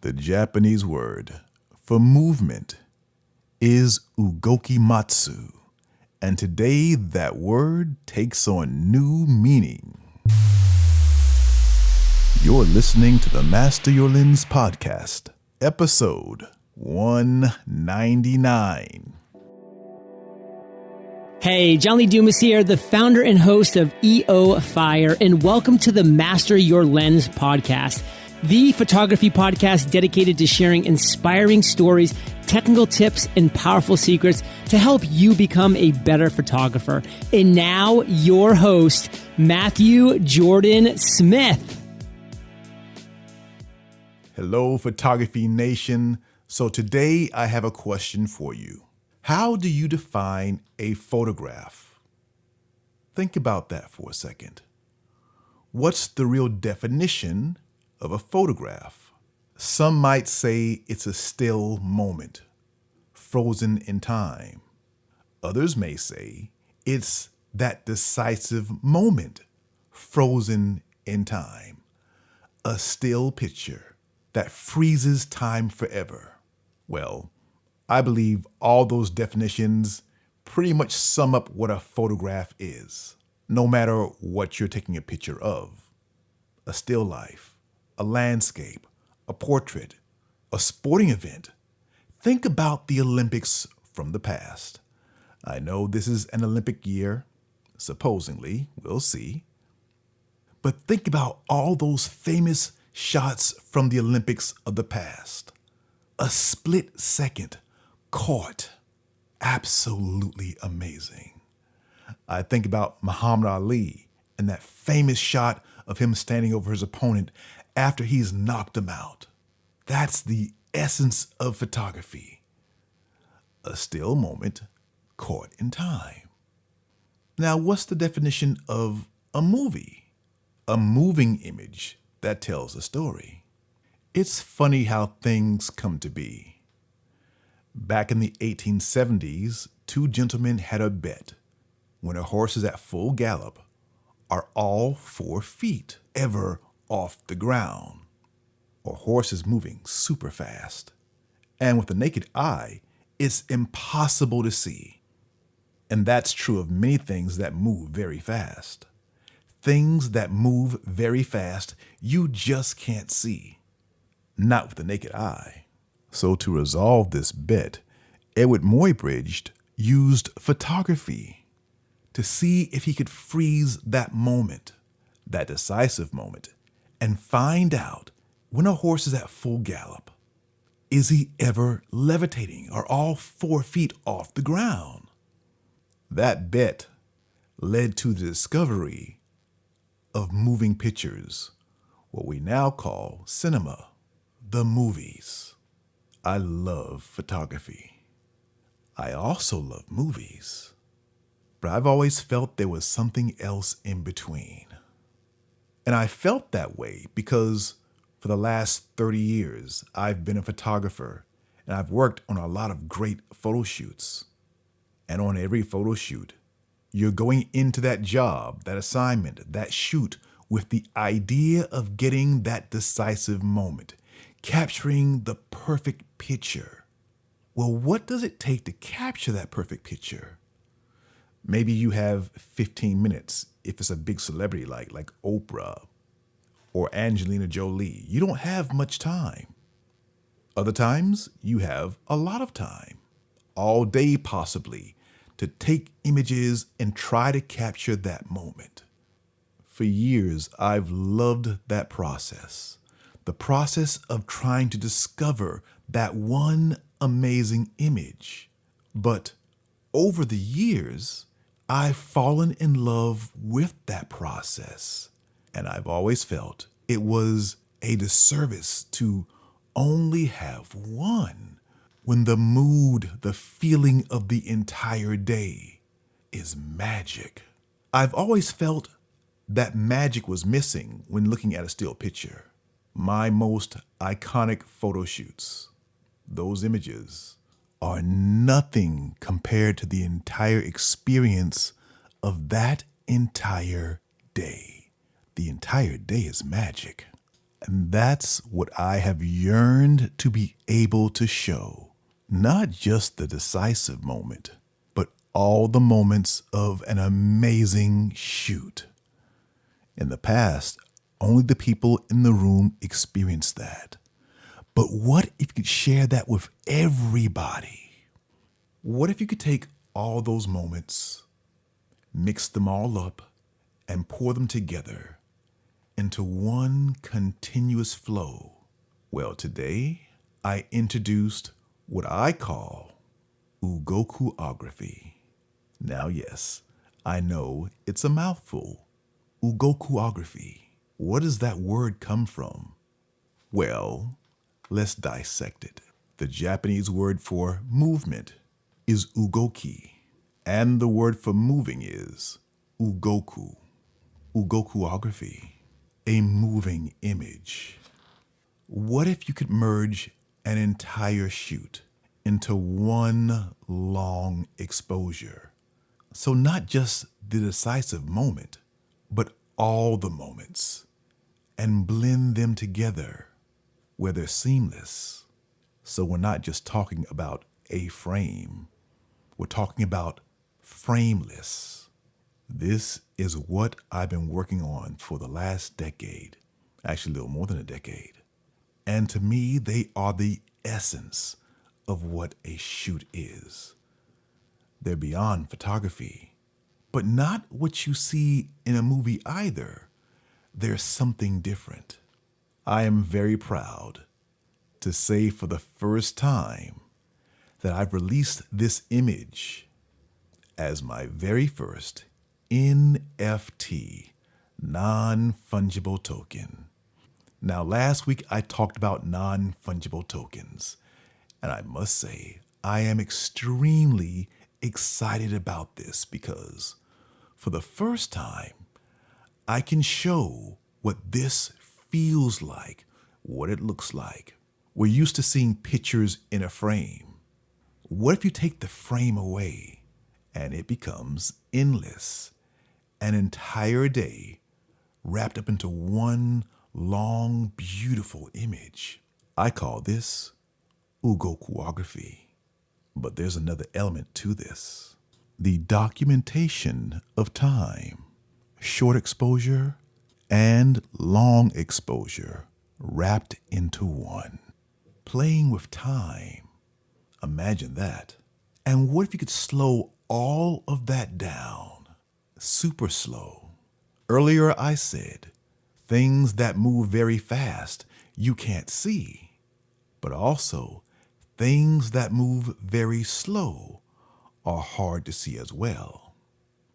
The Japanese word for movement is ugokimatsu, and today that word takes on new meaning. You're listening to the Master Your Lens podcast, episode 199. Hey, John Lee Dumas here, the founder and host of EO Fire, and welcome to the Master Your Lens podcast, the photography podcast dedicated to sharing inspiring stories, technical tips, and powerful secrets to help you become a better photographer. And now, your host, Matthew Jordan Smith. Hello, Photography Nation. So today I have a question for you. How do you define a photograph? Think about that for a second. What's the real definition of a photograph? Some might say it's a still moment, frozen in time. Others may say it's that decisive moment, frozen in time. A still picture that freezes time forever. Well, I believe all those definitions pretty much sum up what a photograph is, no matter what you're taking a picture of. A still life, a landscape, a portrait, a sporting event. Think about the Olympics from the past. I know this is an Olympic year, supposedly, we'll see. But think about all those famous shots from the Olympics of the past. A split second caught. Absolutely amazing. I think about Muhammad Ali and that famous shot of him standing over his opponent after he's knocked him out. That's the essence of photography. A still moment caught in time. Now, what's the definition of a movie? A moving image that tells a story. It's funny how things come to be. Back in the 1870s, two gentlemen had a bet. When a horse is at full gallop, are all 4 feet ever off the ground? A horse is moving super fast, and with the naked eye, it's impossible to see. And that's true of many things that move very fast. Things that move very fast, you just can't see. Not with the naked eye. So to resolve this bet, Edward Muybridge used photography to see if he could freeze that moment, that decisive moment, and find out when a horse is at full gallop, is he ever levitating? Are all 4 feet off the ground? That bet led to the discovery of moving pictures, what we now call cinema, the movies. I love photography. I also love movies, but I've always felt there was something else in between. And I felt that way because for the last 30 years, I've been a photographer and I've worked on a lot of great photo shoots. And on every photo shoot, you're going into that job, that assignment, that shoot with the idea of getting that decisive moment, capturing the perfect picture. Well, what does it take to capture that perfect picture? Maybe you have 15 minutes if it's a big celebrity like Oprah or Angelina Jolie. You don't have much time. Other times, you have a lot of time, all day possibly, to take images and try to capture that moment. For years, I've loved that process. The process of trying to discover that one amazing image. But over the years, I've fallen in love with that process. And I've always felt it was a disservice to only have one when the mood, the feeling of the entire day is magic. I've always felt that magic was missing when looking at a still picture. My most iconic photo shoots, those images, are nothing compared to the entire experience of that entire day. The entire day is magic. And that's what I have yearned to be able to show. Not just the decisive moment, but all the moments of an amazing shoot. In the past, only the people in the room experienced that. But what if you could share that with everybody? What if you could take all those moments, mix them all up, and pour them together into one continuous flow? Well, today I introduced what I call Ugokugraphy. Now, yes, I know it's a mouthful. Ugokugraphy. What does that word come from? Well, let's dissect it. The Japanese word for movement is ugoki, and the word for moving is ugoku. Ugokugraphy, a moving image. What if you could merge an entire shoot into one long exposure? So not just the decisive moment, but all the moments, and blend them together where they're seamless. So we're not just talking about a frame, we're talking about frameless. This is what I've been working on for the last decade, actually a little more than a decade. And to me, they are the essence of what a shoot is. They're beyond photography, but not what you see in a movie either. There's something different. I am very proud to say for the first time that I've released this image as my very first NFT, non-fungible token. Now, last week I talked about non-fungible tokens, and I must say I am extremely excited about this because for the first time, I can show what this feels like, what it looks like. We're used to seeing pictures in a frame. What if you take the frame away and it becomes endless, an entire day wrapped up into one long, beautiful image? I call this Ugokugraphy. But there's another element to this. The documentation of time, short exposure and long exposure wrapped into one. Playing with time. Imagine that. And what if you could slow all of that down? Super slow. Earlier I said, things that move very fast you can't see, but also things that move very slow are hard to see as well.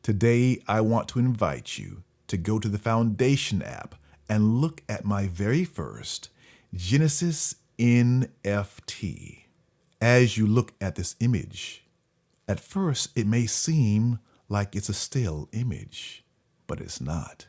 Today, I want to invite you to go to the Foundation app and look at my very first Genesis NFT. As you look at this image, at first it may seem like it's a still image, but it's not.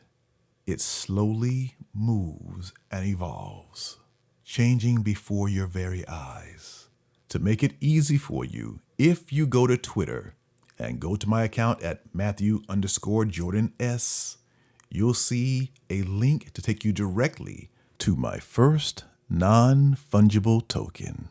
It slowly moves and evolves, changing before your very eyes. To make it easy for you, if you go to Twitter and go to my account at Matthew_Jordan_S, you'll see a link to take you directly to my first non-fungible token.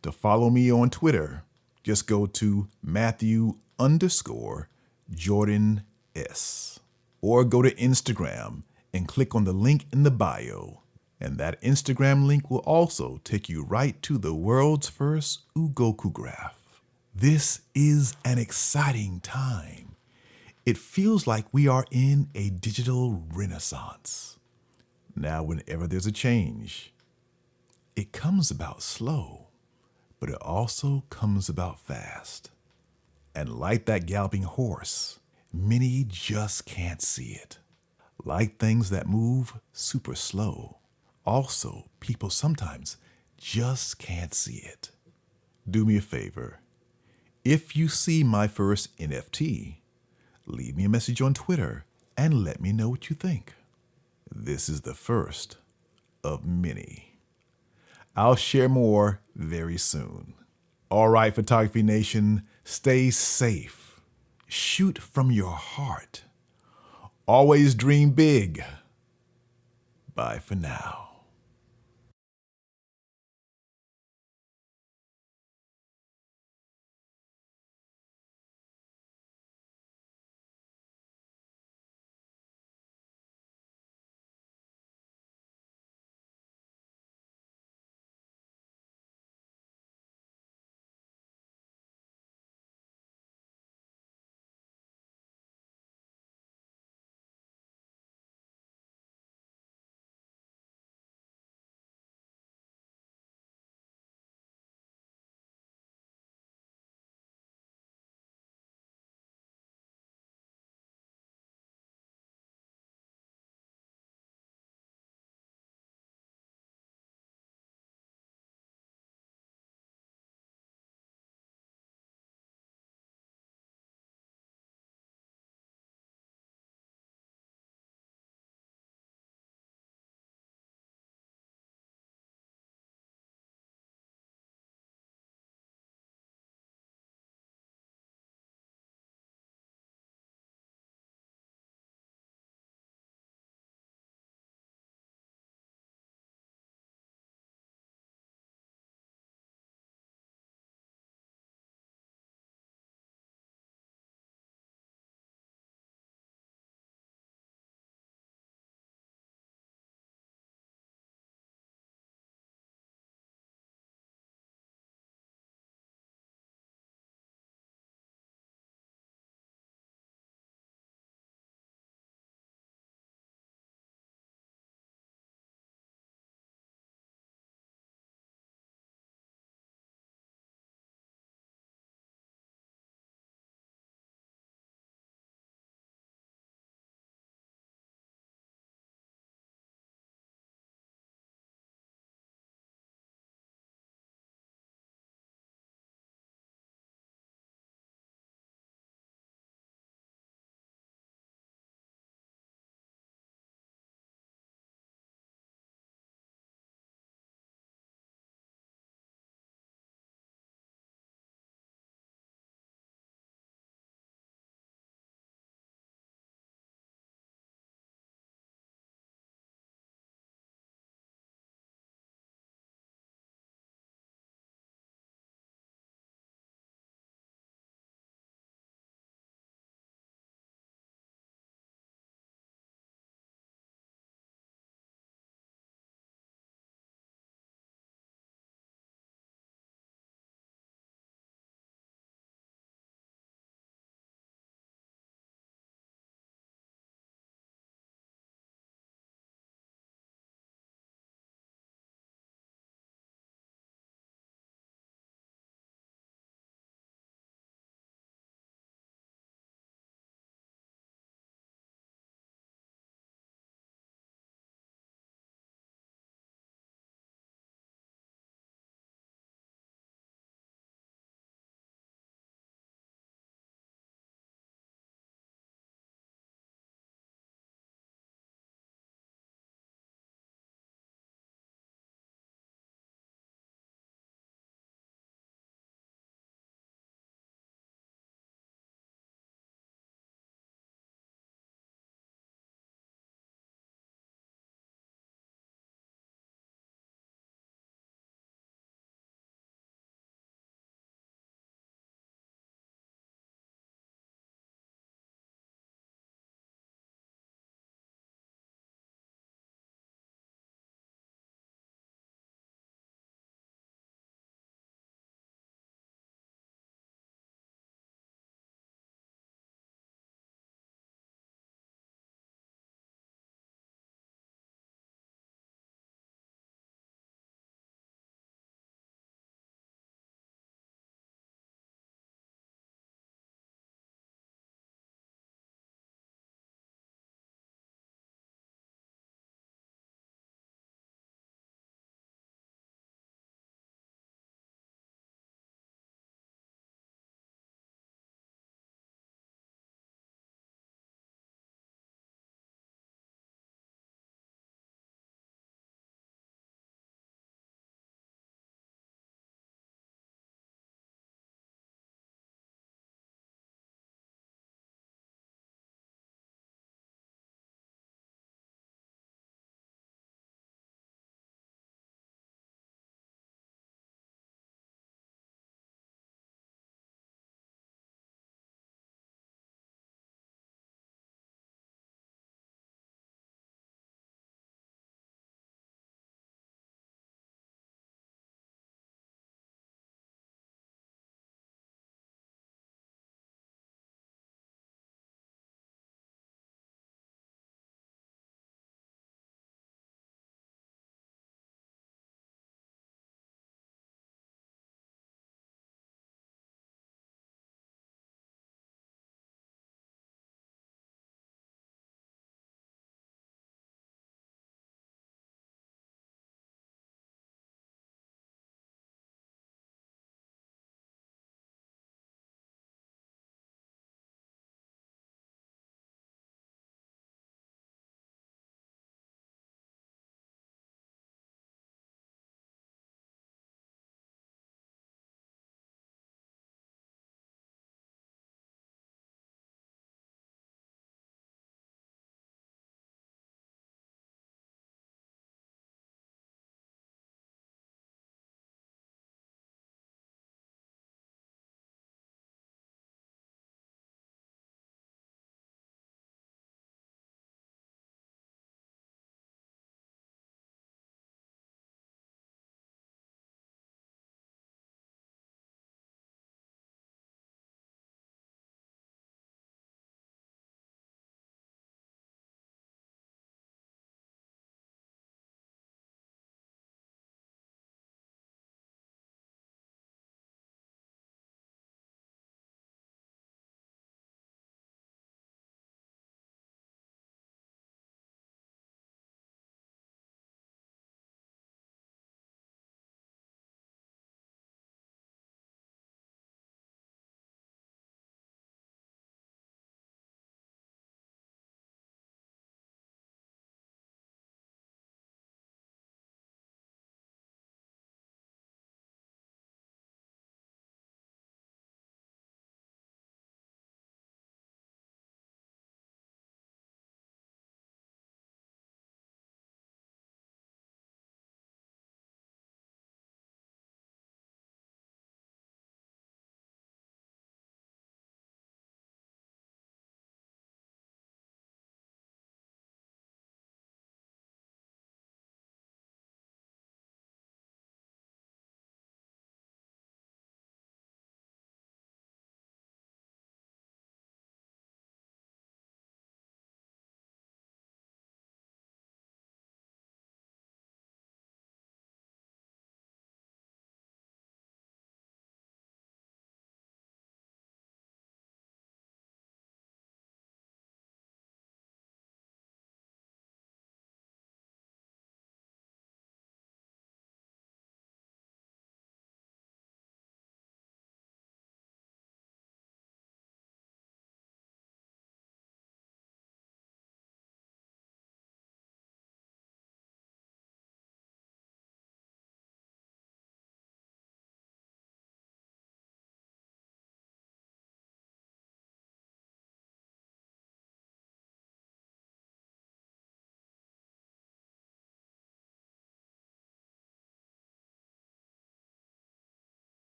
To follow me on Twitter, just go to Matthew_Jordan_S, or go to Instagram and click on the link in the bio. And that Instagram link will also take you right to the world's first Ugokugraph. This is an exciting time. It feels like we are in a digital renaissance. Now, whenever there's a change, it comes about slow, but it also comes about fast. And like that galloping horse, many just can't see it. Like things that move super slow, also, people sometimes just can't see it. Do me a favor. If you see my first NFT, leave me a message on Twitter and let me know what you think. This is the first of many. I'll share more very soon. All right, Photography Nation, stay safe. Shoot from your heart. Always dream big. Bye for now.